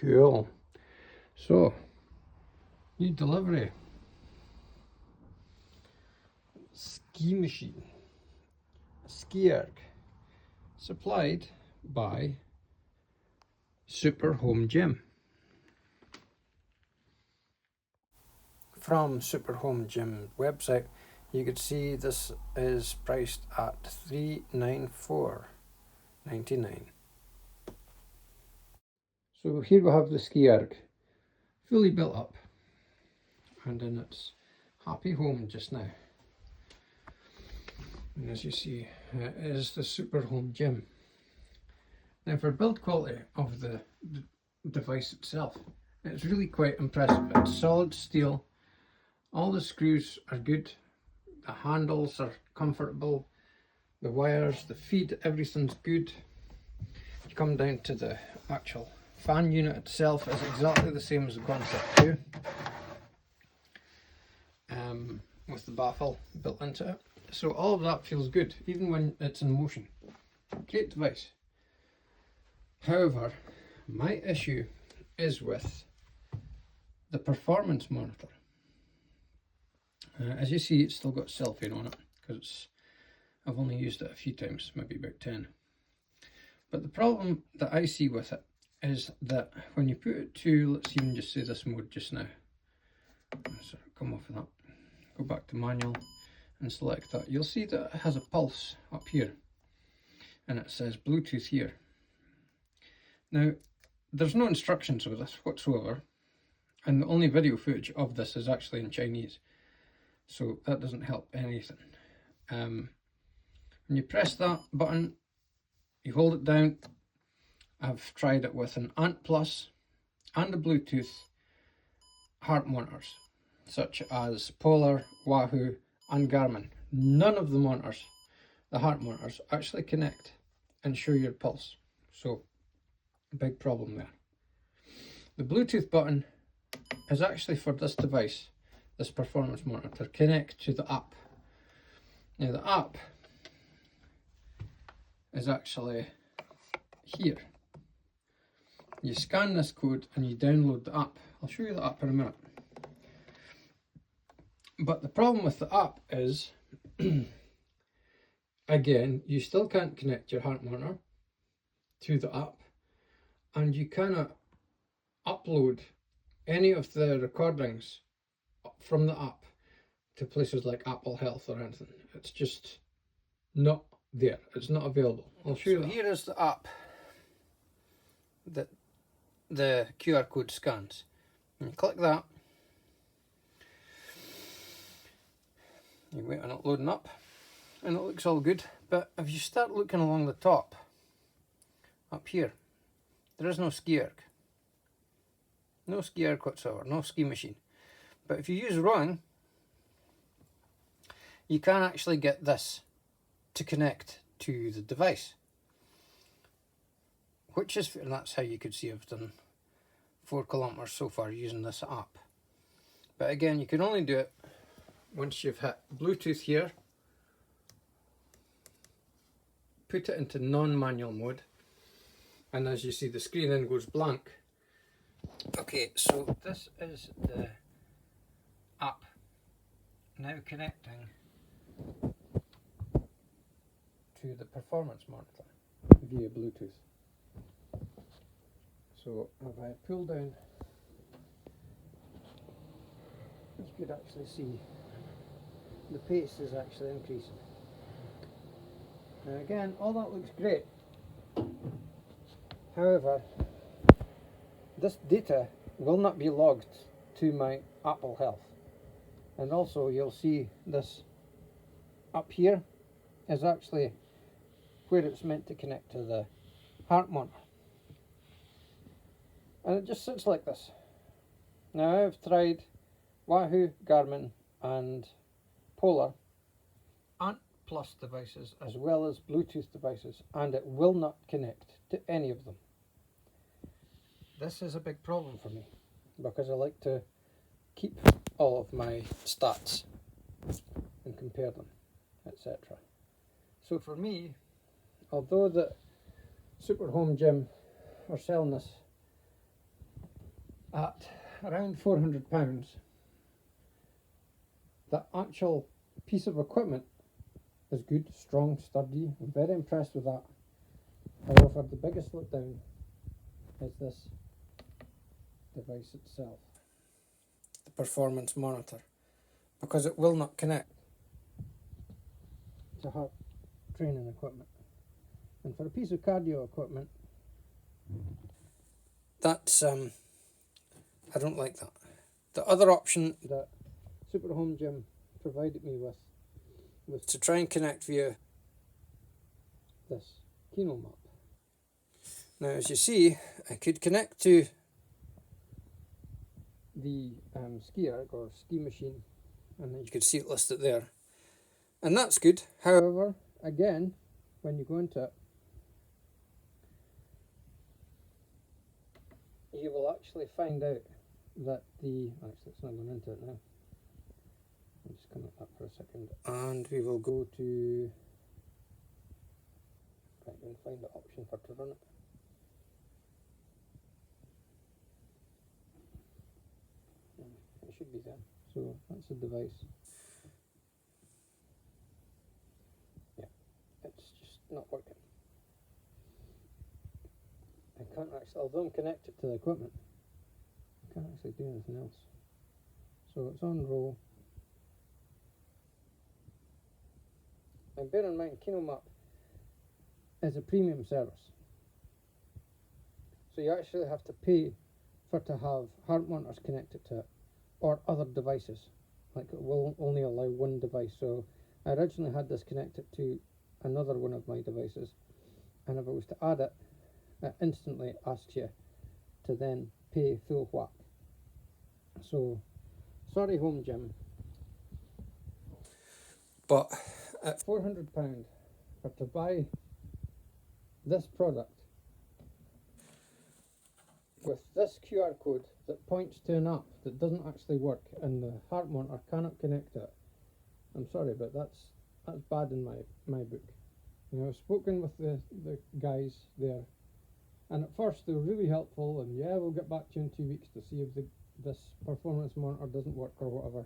Cool. So, new delivery. Ski machine. SkiErg. Supplied by SuperHomeGym. From SuperHomeGym website, you could see this is priced at $394.99. So here we have the SkiErg, fully built up and in its happy home just now. And as you see, it is the SuperHomeGym. Now, for build quality of the device itself, it's really quite impressive. It's solid steel, all the screws are good, the handles are comfortable, the wires, the feed, everything's good. You come down to the actual fan unit itself, is exactly the same as the Concept 2, with the baffle built into it. So all of that feels good, even when it's in motion. Great device. However, my issue is with the performance monitor. As you see, it's still got cellophane on it because I've only used it a few times, maybe about 10. But the problem that I see with it is that when you put it to, let's even just say this mode just now. So come off of that, go back to manual and select that. You'll see that it has a pulse up here and it says Bluetooth here. Now, there's no instructions with this whatsoever, and the only video footage of this is actually in Chinese, so that doesn't help anything. When you press that button, you hold it down. I've tried it with an Ant Plus and a Bluetooth heart monitors, such as Polar, Wahoo and Garmin. None of the monitors, the heart monitors, actually connect and show your pulse. So, big problem there. The Bluetooth button is actually for this device, this performance monitor, connect to the app. Now the app is actually here. You scan this code and you download the app. I'll show you the app in a minute. But the problem with the app is, again, you still can't connect your heart monitor to the app, and you cannot upload any of the recordings from the app to places like Apple Health or anything. It's just not there. It's not available. I'll show you that. Here is the app that the QR code scans. And you click that. You wait on it loading up, and it looks all good. But if you start looking along the top, up here, there is no SkiErg. No SkiErg whatsoever, no ski machine. But if you use rowing, you can actually get this to connect to the device. Which is, and that's how you could see I've done 4 kilometers so far using this app. But again, you can only do it once you've hit Bluetooth here, put it into non-manual mode, and as you see the screen then goes blank. Okay, so this is the app now connecting to the performance monitor via Bluetooth. So if I pull down, you could actually see the pace is actually increasing. Now again, all that looks great. However, this data will not be logged to my Apple Health. And also you'll see this up here is actually where it's meant to connect to the heart monitor. And it just sits like this. Now I've tried Wahoo, Garmin and Polar Ant Plus devices as well as Bluetooth devices, and it will not connect to any of them. This is a big problem for me because I like to keep all of my stats and compare them, etc. So for me, although the SuperHomeGym are selling this at around £400. The actual piece of equipment is good, strong, sturdy. I'm very impressed with that. However, the biggest letdown is this device itself, the performance monitor, because it will not connect to heart training equipment. And for a piece of cardio equipment, that's I don't like that. The other option that SuperHomeGym provided me with was to try and connect via this Kino map. Now, as you see, I could connect to the SkiErg or ski machine, and you could see it listed there, and that's good. However, again, when you go into it, you will actually find out that actually it's not going into it now. I'll just come at that for a second, and we will go to, right, and find the option for to run it. It should be there. So that's the device. Yeah, it's just not working. I can't actually, although I'm connected to the equipment, I can't actually do anything else. So it's on roll. And bear in mind, KinoMap is a premium service. So you actually have to pay for to have heart monitors connected to it, or other devices. Like, it will only allow one device. So I originally had this connected to another one of my devices, and if I was to add it, it instantly asks you to then pay full whack. So, sorry Home Gym, but at £400 for to buy this product with this QR code that points to an app that doesn't actually work, and the heart monitor cannot connect to it, I'm sorry, but that's bad in my book. You know, I've spoken with the guys there, and at first they were really helpful, and yeah, we'll get back to you in 2 weeks to see if this performance monitor doesn't work or whatever,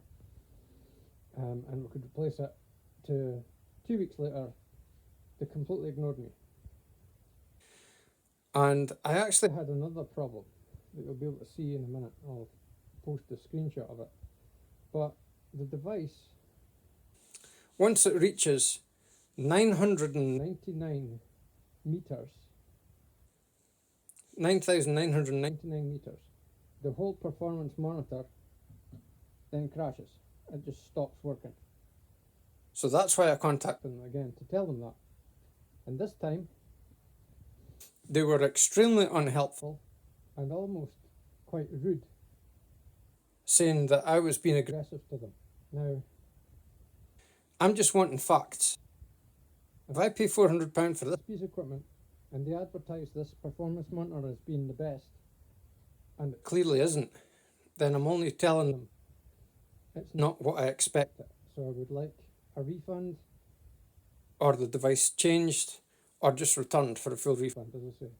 and we could replace it. To 2 weeks later, they completely ignored me. And I actually had another problem that you'll be able to see in a minute. I'll post a screenshot of it. But the device, once it reaches 999 meters, 9,999 meters, the whole performance monitor then crashes. It just stops working. So that's why I contacted them again to tell them that. And this time, they were extremely unhelpful and almost quite rude, saying that I was being aggressive to them. Now, I'm just wanting facts. If I pay £400 for this piece of equipment and they advertise this performance monitor as being the best, and it clearly isn't, then I'm only telling them it's not what I expected. So I would like a refund, or the device changed, or just returned for a full refund, as I say.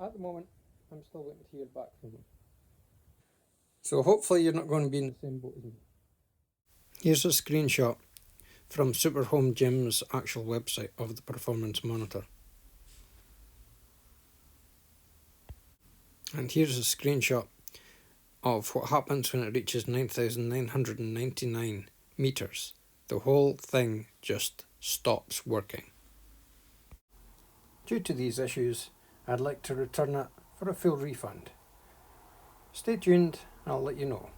At the moment, I'm still waiting to hear back from them. So hopefully you're not going to be in the same boat as me. Here's a screenshot from SuperHomeGym's actual website of the performance monitor. And here's a screenshot of what happens when it reaches 9,999 meters. The whole thing just stops working. Due to these issues, I'd like to return it for a full refund. Stay tuned and I'll let you know.